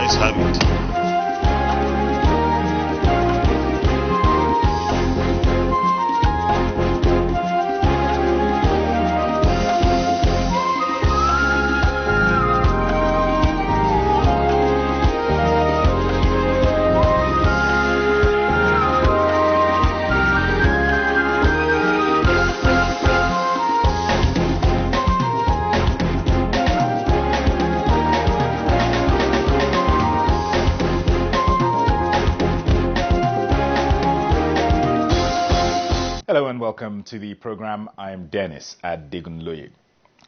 ayes have it. Hello and welcome to the program. I'm Dennis Adegunloye.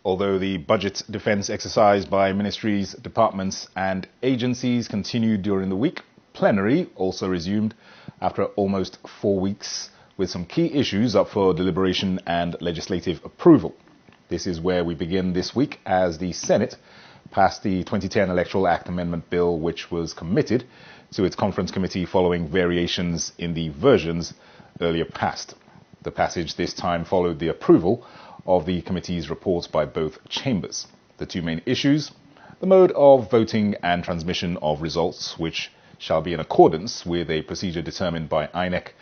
Although the budget defense exercise by ministries, departments and agencies continued during the week, plenary also resumed after almost 4 weeks with some key issues up for deliberation and legislative approval. This is where we begin this week as the Senate passed the 2010 Electoral Act Amendment Bill, which was committed to its conference committee following variations in the versions earlier passed. The passage this time followed the approval of the committee's reports by both chambers. The two main issues: the mode of voting and transmission of results, which shall be in accordance with a procedure determined by INEC,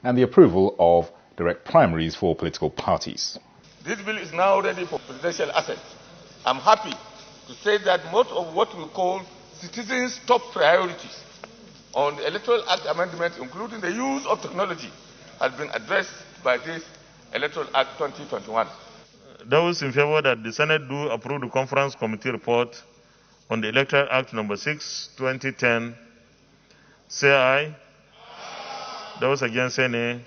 and the approval of direct primaries for political parties. This bill is now ready for presidential assent. I'm happy to say that most of what we call citizens' top priorities on the Electoral Act amendment, including the use of technology, has been addressed by this Electoral Act 2021. Those in favor that the Senate do approve the conference committee report on the Electoral Act number 6, 2010, say aye. Those against say nay.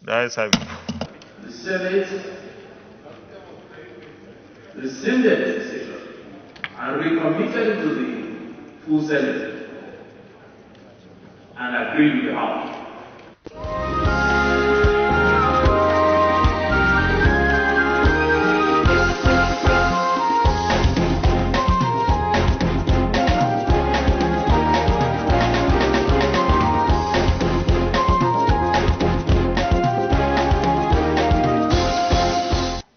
The ayes have it. The Senate rescinded the decision and recommitted it to the full Senate and agreed with the House.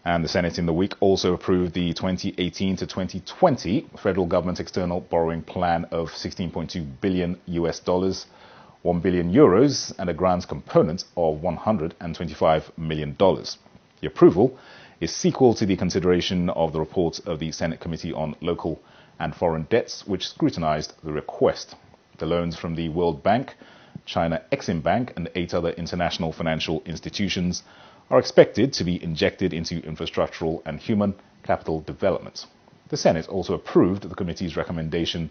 And the Senate in the week also approved the 2018 to 2020 federal government external borrowing plan of $16.2 billion US, 1 billion euros, and a grants component of $125 million. The approval is sequel to the consideration of the report of the Senate Committee on Local and Foreign Debts, which scrutinized the request. The loans from the World Bank, China Exim Bank, and 8 other international financial institutions are expected to be injected into infrastructural and human capital development. The Senate also approved the committee's recommendation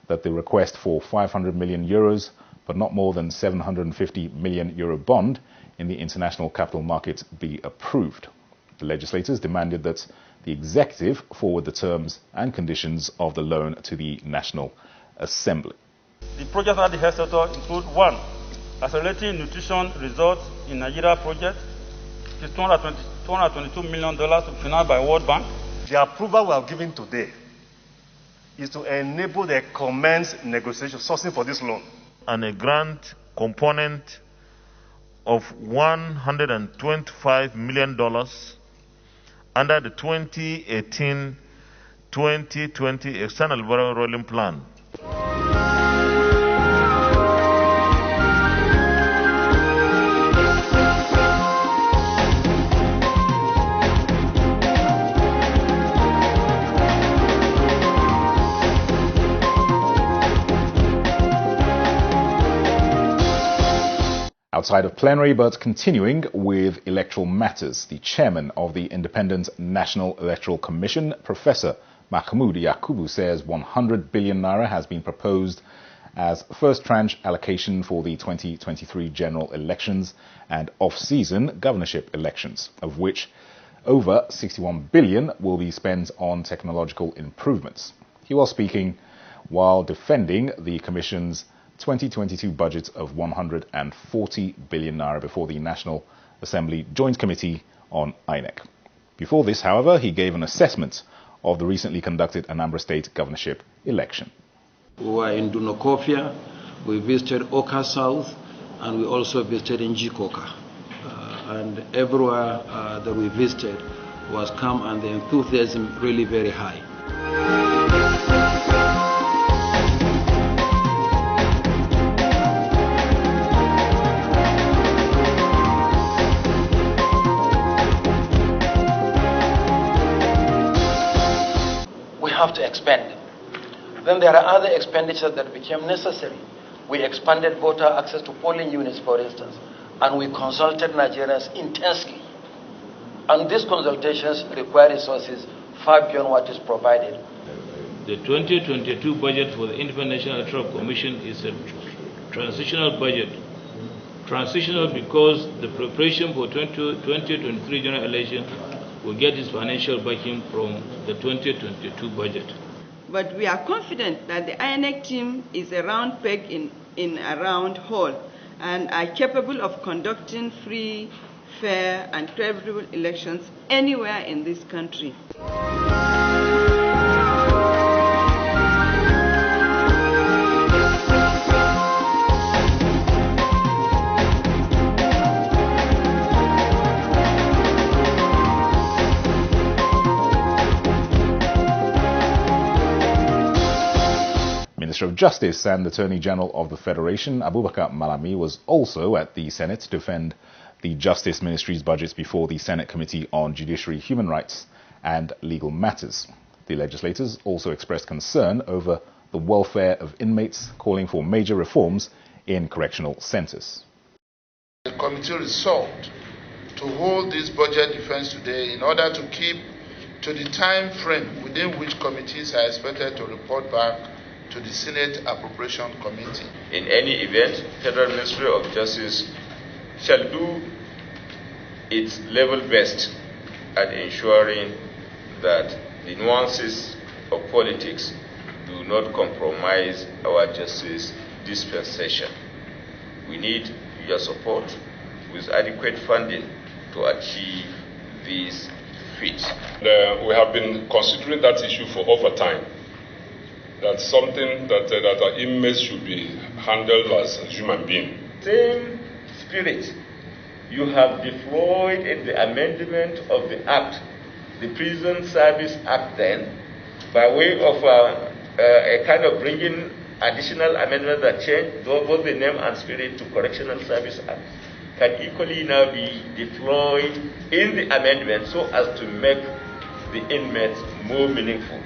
that the request for 500 million euros, but not more than 750 million euro bond in the international capital market be approved. The legislators demanded that the executive forward the terms and conditions of the loan to the National Assembly. The projects at the health sector include: 1. Accelerating nutrition results in Nigeria project, which is $222 million financed by World Bank. The approval we have given today is to enable the commence negotiation sourcing for this loan. And a grant component of $125 million under the 2018-2020 External Borrowing Rolling Plan. Outside of plenary, but continuing with electoral matters, the chairman of the Independent National Electoral Commission, Professor Mahmoud Yakubu, says 100 billion naira has been proposed as first tranche allocation for the 2023 general elections and off-season governorship elections, of which over 61 billion will be spent on technological improvements. He was speaking while defending the Commission's 2022 budget of 140 billion naira before the National Assembly Joint Committee on INEC. Before this, however, he gave an assessment of the recently conducted Anambra State Governorship Election. We were in Dunokofia, we visited Oka South, and we also visited in Jikoka. And everywhere that we visited was calm and the enthusiasm really very high. have to expand them. Then there are other expenditures that became necessary. We expanded voter access to polling units, for instance, and we consulted Nigerians intensely. And these consultations require resources far beyond what is provided. The 2022 budget for the Independent National Electoral Commission is a transitional budget. Transitional because the preparation for 2023 general election will get its financial backing from the 2022 budget. But we are confident that the INEC team is a round peg in a round hole and are capable of conducting free, fair, and credible elections anywhere in this country. Minister of Justice and Attorney General of the Federation, Abubakar Malami, was also at the Senate to defend the Justice Ministry's budgets before the Senate Committee on Judiciary, Human Rights and Legal Matters. The legislators also expressed concern over the welfare of inmates, calling for major reforms in correctional centres. The committee resolved to hold this budget defense today in order to keep to the time frame within which committees are expected to report back to the Senate Appropriation Committee. In any event, Federal Ministry of Justice shall do its level best at ensuring that the nuances of politics do not compromise our justice dispensation. We need your support with adequate funding to achieve these feats. We have been considering that issue for over time. That's something that our inmates should be handled as human beings. Same spirit you have deployed in the amendment of the Act, the Prison Service Act then, by way of a kind of bringing additional amendments that change both the name and spirit to Correctional Service Act, can equally now be deployed in the amendment so as to make the inmates more meaningful.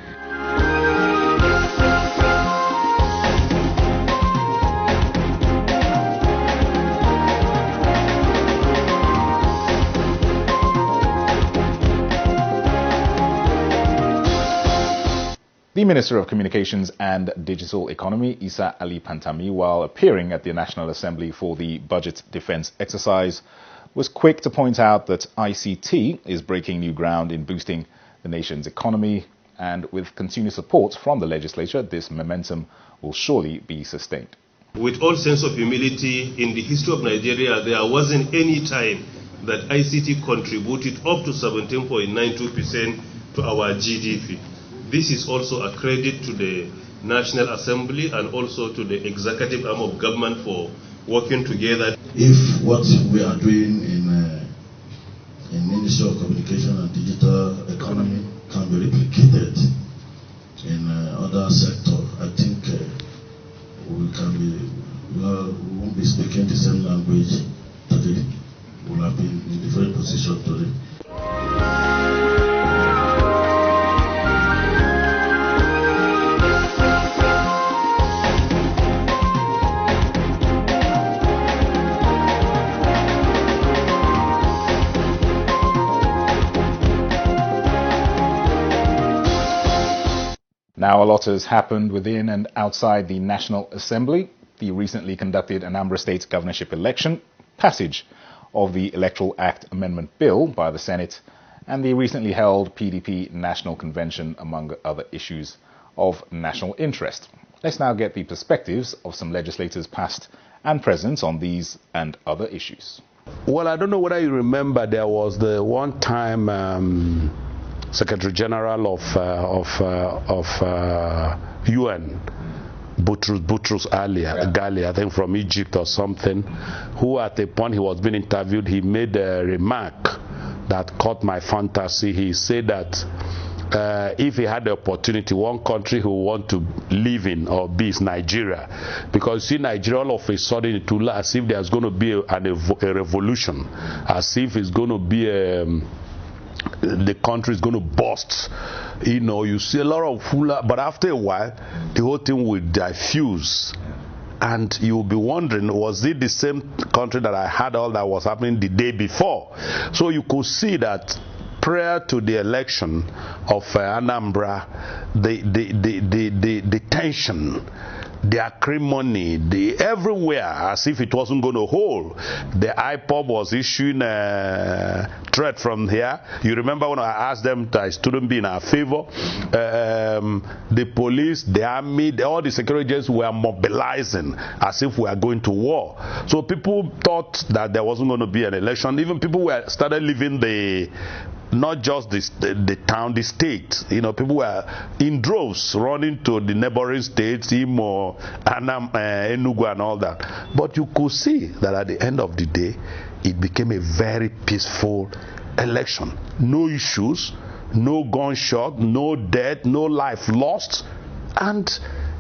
The Minister of Communications and Digital Economy, Isa Ali Pantami, while appearing at the National Assembly for the budget defense exercise, was quick to point out that ICT is breaking new ground in boosting the nation's economy, and with continued support from the legislature, this momentum will surely be sustained. With all sense of humility, in the history of Nigeria, there wasn't any time that ICT contributed up to 17.92% to our GDP. This is also a credit to the National Assembly and also to the executive arm of government for working together. If what we are doing in Ministry of Communication and Digital Economy can be replicated in other sectors, I think we won't be speaking the same language today. We'll have been in different positions today. Now, a lot has happened within and outside the National Assembly. The recently conducted Anambra State Governorship Election, passage of the Electoral Act Amendment Bill by the Senate, and the recently held PDP National Convention, among other issues of national interest. Let's now get the perspectives of some legislators past and present on these and other issues. Well, I don't know whether you remember, there was the one time Secretary General of UN, Boutros Ghali, I think from Egypt or something, who at a point he was being interviewed, he made a remark that caught my fantasy. He said that if he had the opportunity, one country he would want to live in or be is Nigeria, because see, Nigeria all of a sudden it will look as if there's going to be a revolution, as if it's going to be the country is going to burst. You know, you see a lot of hula, but after a while, the whole thing will diffuse. And you'll be wondering, was it the same country that I had all that was happening the day before? So you could see that prior to the election of Anambra, the tension, the acrimony, everywhere, as if it wasn't going to hold. The IPOB was issuing a threat from here. You remember when I asked them that it shouldn't be in our favor? The police, the army, all the security agents were mobilizing as if we are going to war. So people thought that there wasn't going to be an election. Even people started leaving not just the town, the state. You know, people were in droves running to the neighboring states, Imo, Enugu and all that. But you could see that at the end of the day, it became a very peaceful election. No issues, no gunshot, no death, no life lost, and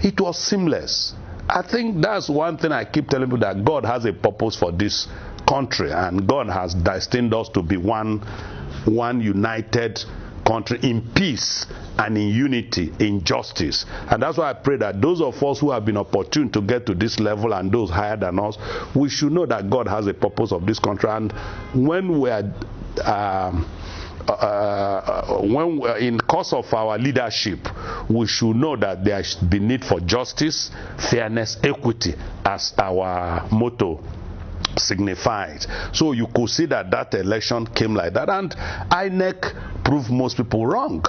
it was seamless. I think that's one thing I keep telling people, that God has a purpose for this country, and God has destined us to be one united country in peace and in unity, in justice. And that's why I pray that those of us who have been opportune to get to this level and those higher than us, we should know that God has a purpose of this country. And when we are in course of our leadership, we should know that there should be need for justice, fairness, equity as our motto signified. So you could see that election came like that, and INEC proved most people wrong.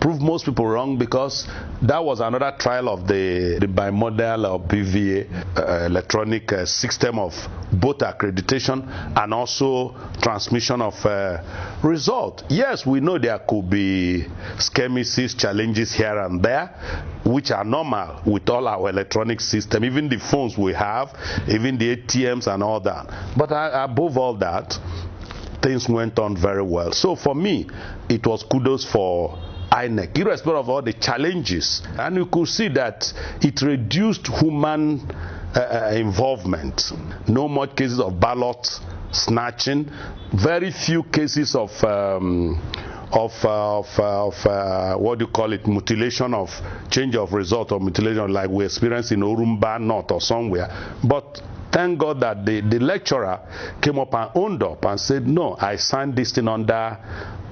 Because that was another trial of the bimodal or BVA electronic system of both accreditation and also transmission of result. Yes, we know there could be skirmishes, challenges here and there, which are normal with all our electronic system, even the phones we have, even the ATMs and all that. But above all that, things went on very well. So for me, it was kudos for INEC, irrespective of all the challenges. And you could see that it reduced human involvement. No more cases of ballot snatching, very few cases of what do you call it, mutilation of change of result, or mutilation like we experienced in Orumba North or somewhere. But thank God that the lecturer came up and owned up and said, no, I signed this thing under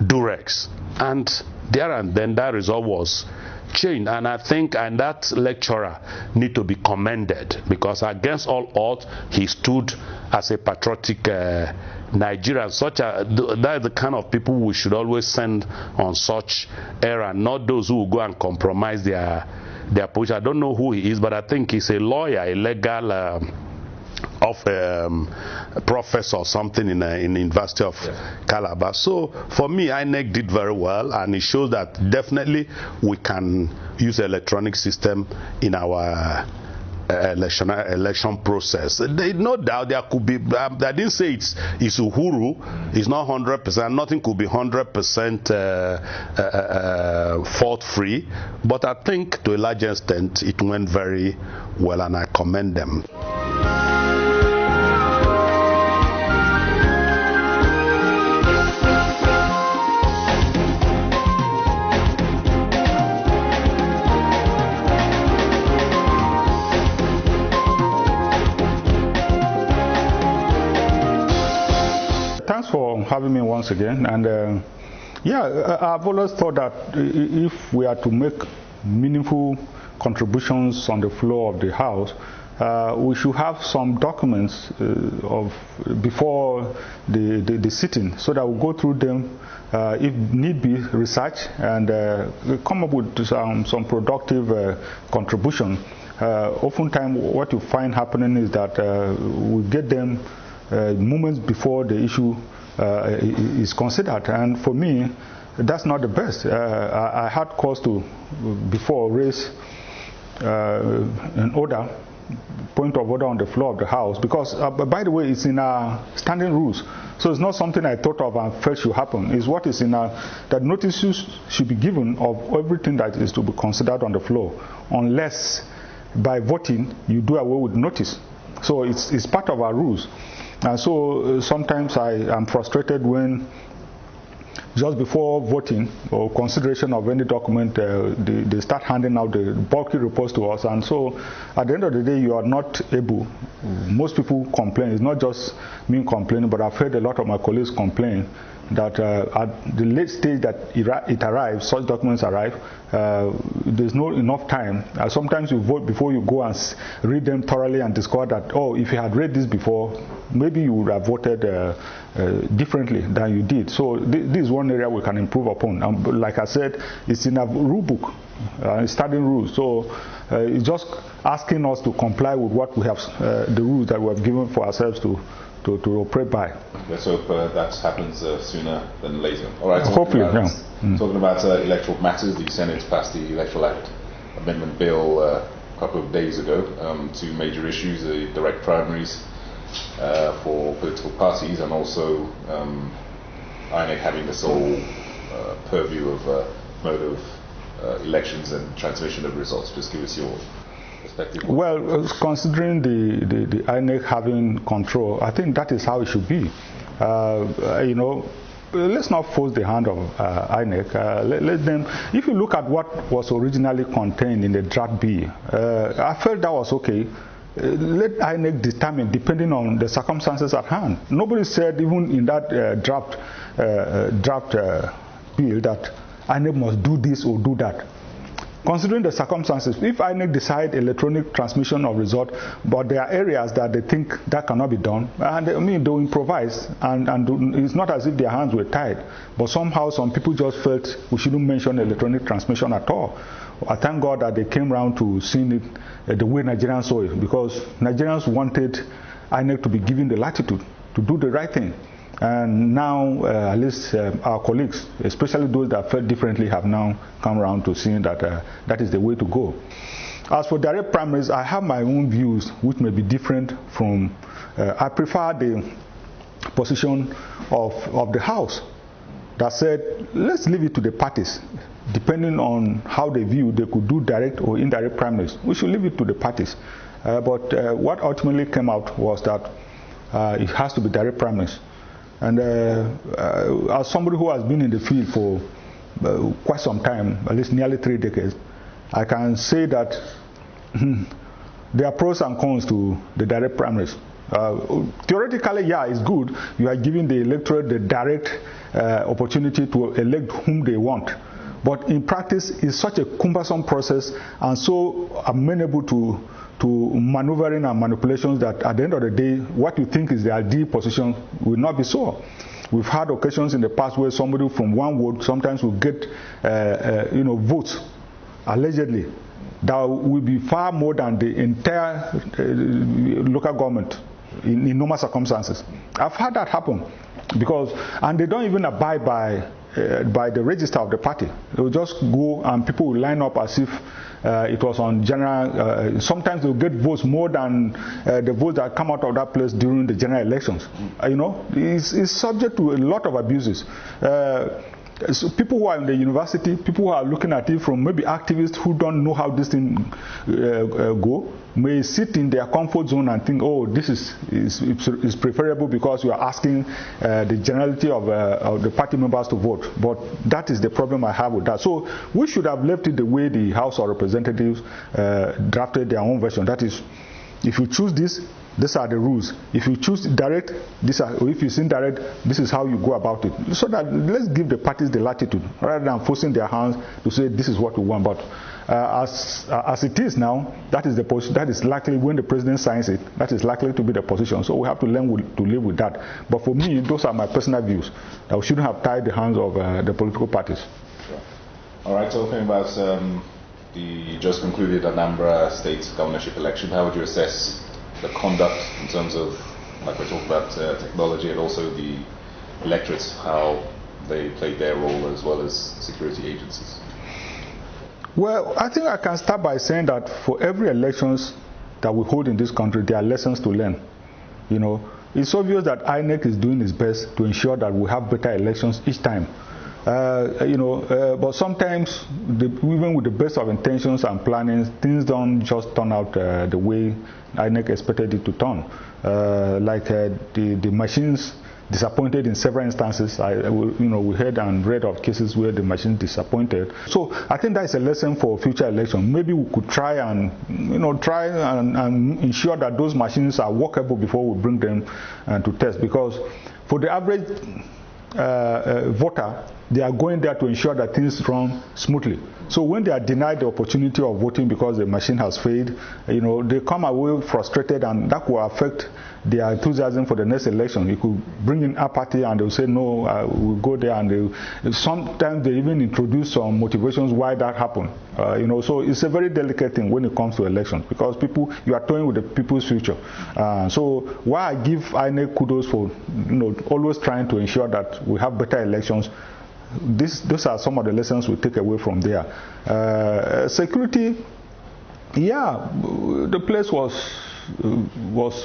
Durex. And there and then that result was changed. And I think that lecturer need to be commended, because against all odds, he stood as a patriotic Nigerian. That is the kind of people we should always send on such errand, not those who will go and compromise their position. I don't know who he is, but I think he's a lawyer, a legal professor or something in the University of Calabar. So for me, INEC did very well, and it shows that definitely we can use electronic system in our election process. No doubt there could be, I didn't say it's uhuru, it's not 100%, nothing could be 100% fault free, but I think to a large extent it went very well, and I commend them. Thanks for having me once again. And I've always thought that if we are to make meaningful contributions on the floor of the House, we should have some documents before the sitting, so that we'll go through them, if need be, research, and come up with some productive contribution. Oftentimes what you find happening is that we get them moments before the issue is considered, and for me that's not the best. I had cause to before raise an order, point of order on the floor of the House, because by the way, it's in our standing rules, so it's not something I thought of and felt should happen. It's what is in our, that notices should be given of everything that is to be considered on the floor, unless by voting you do away with notice. So it's part of our rules. And so sometimes I am frustrated when just before voting or consideration of any document, they start handing out the bulky reports to us. And so at the end of the day, you are not able. Most people complain. It's not just me complaining, but I've heard a lot of my colleagues complain that at the late stage that it arrives, such documents arrive, there's not enough time. Sometimes you vote before you go and read them thoroughly and discover that, oh, if you had read this before, maybe you would have voted differently than you did. So this is one area we can improve upon. Like I said, it's in a rule book, studying rules. So it's just asking us to comply with what we have, the rules that we have given for ourselves to operate by. Let's hope that happens sooner than later. All right. Hopefully, yeah. Talking about electoral matters, the Senate passed the Electoral Act Amendment Bill a couple of days ago. Two major issues: the direct primaries for political parties, and also INEC having the sole purview of mode of elections and transmission of results. Just give us your perspective. Well, considering the INEC having control, I think that is how it should be. You know, let's not force the hand of INEC. Let them. If you look at what was originally contained in the draft bill, I felt that was okay. Let INEC determine, depending on the circumstances at hand. Nobody said, even in that draft bill, that INEC must do this or do that. Considering the circumstances, if INEC decide electronic transmission of result, but there are areas that they think that cannot be done, and I mean, they'll improvise, and it's not as if their hands were tied, but somehow some people just felt we shouldn't mention electronic transmission at all. I thank God that they came around to seeing it the way Nigerians saw it, because Nigerians wanted INEC to be given the latitude to do the right thing. And now, at least our colleagues, especially those that felt differently, have now come around to seeing that that is the way to go. As for direct primaries, I have my own views, which may be different from. I prefer the position of the House that said, let's leave it to the parties. Depending on how they view, they could do direct or indirect primaries. We should leave it to the parties. But what ultimately came out was that it has to be direct primaries. And as somebody who has been in the field for quite some time, at least nearly 3 decades, I can say that there are pros and cons to the direct primaries. Theoretically, yeah, it's good. You are giving the electorate the direct opportunity to elect whom they want. But in practice, it's such a cumbersome process and so amenable to maneuvering and manipulations that at the end of the day, what you think is the ideal position will not be so. We've had occasions in the past where somebody from one ward sometimes will get votes, allegedly, that will be far more than the entire local government in normal circumstances. I've had that happen, and they don't even abide by the register of the party. They will just go and people will line up as if it was on general. Sometimes they'll get votes more than the votes that come out of that place during the general elections. You know, it's subject to a lot of abuses. So people who are in the university, people who are looking at it from maybe activists who don't know how this thing go, may sit in their comfort zone and think, oh, this is preferable because you are asking the generality of the party members to vote. But that is the problem I have with that. So we should have left it the way the House of Representatives drafted their own version. That is, if you choose this, these are the rules. If you choose direct, or if it's indirect, this is how you go about it. So that let's give the parties the latitude rather than forcing their hands to say this is what we want. But as it is now, that is the position. That is likely when the president signs it. That is likely to be the position. So we have to learn to live with that. But for me, those are my personal views. That we shouldn't have tied the hands of the political parties. Sure. All right. Talking about the just concluded Anambra State Governorship Election, how would you assess the conduct in terms of, like we talked about, technology and also the electorates, how they played their role as well as security agencies? Well, I think I can start by saying that for every elections that we hold in this country, there are lessons to learn. You know, it's obvious that INEC is doing its best to ensure that we have better elections each time. But sometimes, even with the best of intentions and planning, things don't just turn out the way INEC expected it to turn. The machines disappointed in several instances. We heard and read of cases where the machine disappointed. So I think that is a lesson for future elections. Maybe we could try and ensure that those machines are workable before we bring them to test. Because for the average voter, they are going there to ensure that things run smoothly. So when they are denied the opportunity of voting because the machine has failed, they come away frustrated, and that will affect their enthusiasm for the next election. You could bring in apathy, and they'll say, no, we'll go there, and sometimes they even introduce some motivations why that happened. So it's a very delicate thing when it comes to elections, because you are toying with the people's future. So why I give INEC kudos for always trying to ensure that we have better elections. Those are some of the lessons we take away from there. Security, yeah, the place was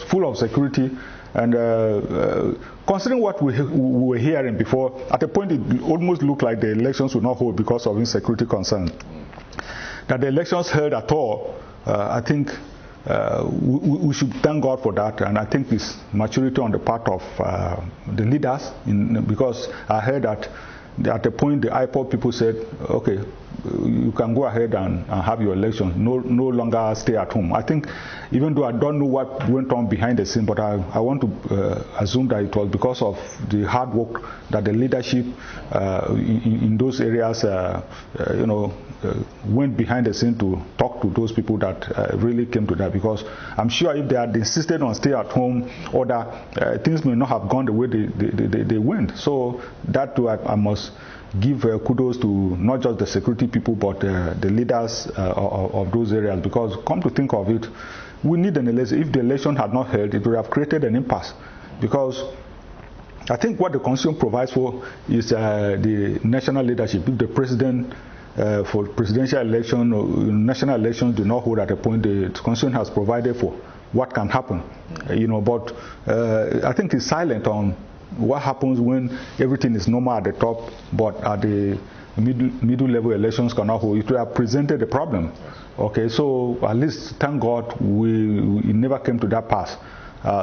full of security, and considering what we were hearing before, at a point it almost looked like the elections would not hold because of insecurity concerns. That the elections held at all, I think we should thank God for that, and I think it's maturity on the part of the leaders, because I heard that at the point the IPOB people said, okay, you can go ahead and have your election, no longer stay at home. I think, even though I don't know what went on behind the scene, but I want to assume that it was because of the hard work that the leadership in those areas went behind the scene to talk to those people that really came to that. Because I'm sure if they had insisted on stay at home order, things may not have gone the way they went. So that too, I must give kudos to not just the security people, but the leaders of those areas. Because come to think of it, we need an election. If the election had not held, it would have created an impasse. Because I think what the Constitution provides for is the national leadership. If the president for presidential election or national elections do not hold at a point, the Constitution has provided for what can happen. But I think it's silent on what happens when everything is normal at the top, but at the middle level elections cannot hold. It would have presented a problem. Okay, so at least thank God it never came to that pass.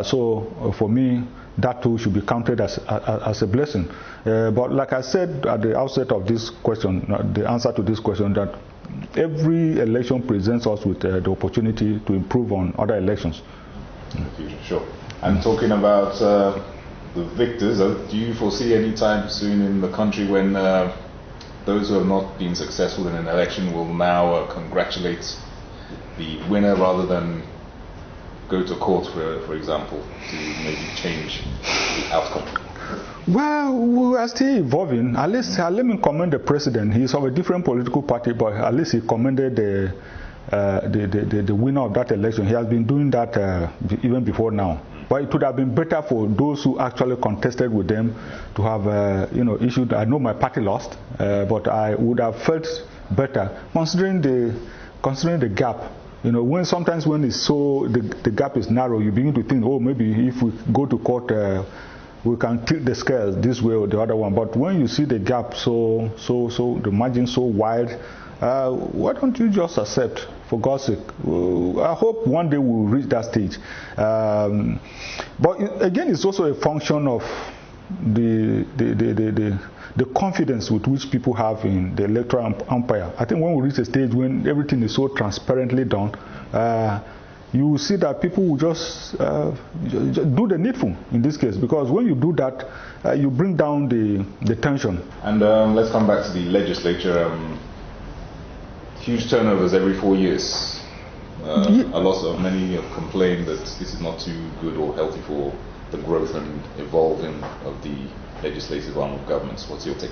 So for me, that too should be counted as a blessing. But like I said at the outset of this question, the answer to this question, that every election presents us with the opportunity to improve on other elections. Sure. And talking about the victors, do you foresee any time soon in the country when those who have not been successful in an election will now congratulate the winner rather than go to court, for example, to maybe change the outcome? Well, we are still evolving. At least let me commend the president. He's of a different political party, but at least he commended the winner of that election. He has been doing that even before now. But it would have been better for those who actually contested with them to have issued. I know my party lost, but I would have felt better considering the gap. Sometimes when it's so the gap is narrow, you begin to think, oh, maybe if we go to court, we can tilt the scales this way or the other one. But when you see the gap so the margin so wide, why don't you just accept, for God's sake? I hope one day we'll reach that stage. But again, it's also a function of the confidence with which people have in the electoral umpire. I think when we reach a stage when everything is so transparently done, you will see that people will just do the needful in this case, because when you do that, you bring down the tension. And let's come back to the legislature. Huge turnovers every 4 years. Many have complained that this is not too good or healthy for the growth and evolving of the legislative arm of governments. What's your take?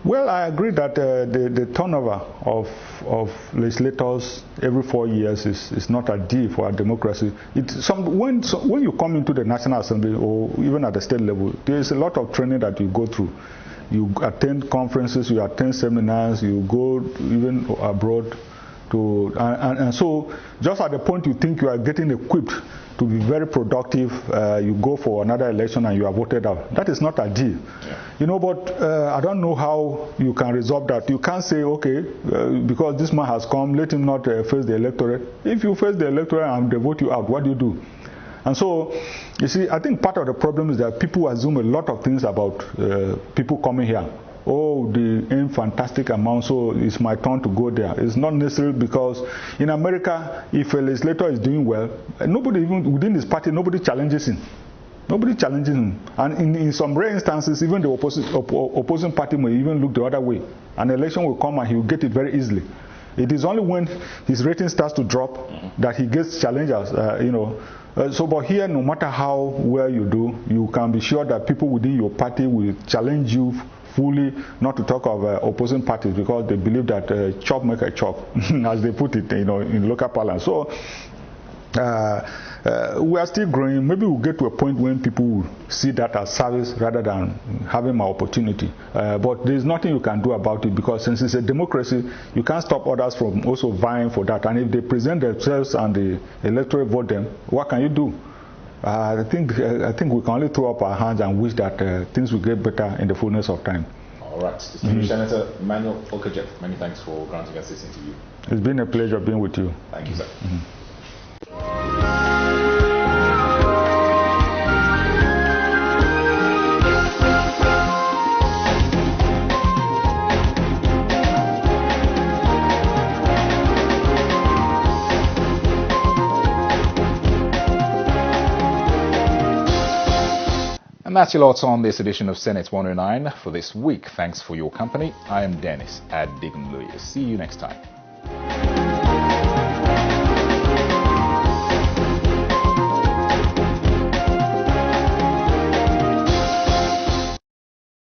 Well, I agree that the turnover of legislators every 4 years is not ideal for our democracy. When you come into the National Assembly or even at the state level, there is a lot of training that you go through. You attend conferences, you attend seminars, you go even abroad and so just at the point you think you are getting equipped to be very productive, you go for another election and you are voted out. That is not ideal. But I don't know how you can resolve that. You can't say, okay, because this man has come, let him not face the electorate. If you face the electorate and they vote you out, what do you do? And so, you see, I think part of the problem is that people assume a lot of things about people coming here. Oh, they earn fantastic amount, so it's my turn to go there. It's not necessarily, because in America, if a legislator is doing well, nobody, even within his party, nobody challenges him. Nobody challenges him. And in some rare instances, even the opposing party may even look the other way. An election will come and he will get it very easily. It is only when his rating starts to drop that he gets challengers, but here, no matter how well you do, you can be sure that people within your party will challenge you fully, not to talk of opposing parties, because they believe that chop make a chop, as they put it, in local parlance. So we are still growing. Maybe we'll get to a point when people will see that as service rather than having my opportunity. But there's nothing you can do about it, because since it's a democracy, you can't stop others from also vying for that. And if they present themselves and the electorate vote them, what can you do? I think we can only throw up our hands and wish that things will get better in the fullness of time. All right. Distinguished Senator Emmanuel Okajet, many thanks for granting us this interview. It's been a pleasure being with you. Thank you, sir. And that's your lot on this edition of Senate 109 for this week. Thanks for your company. I am Dennis Adigunloye. See you next time.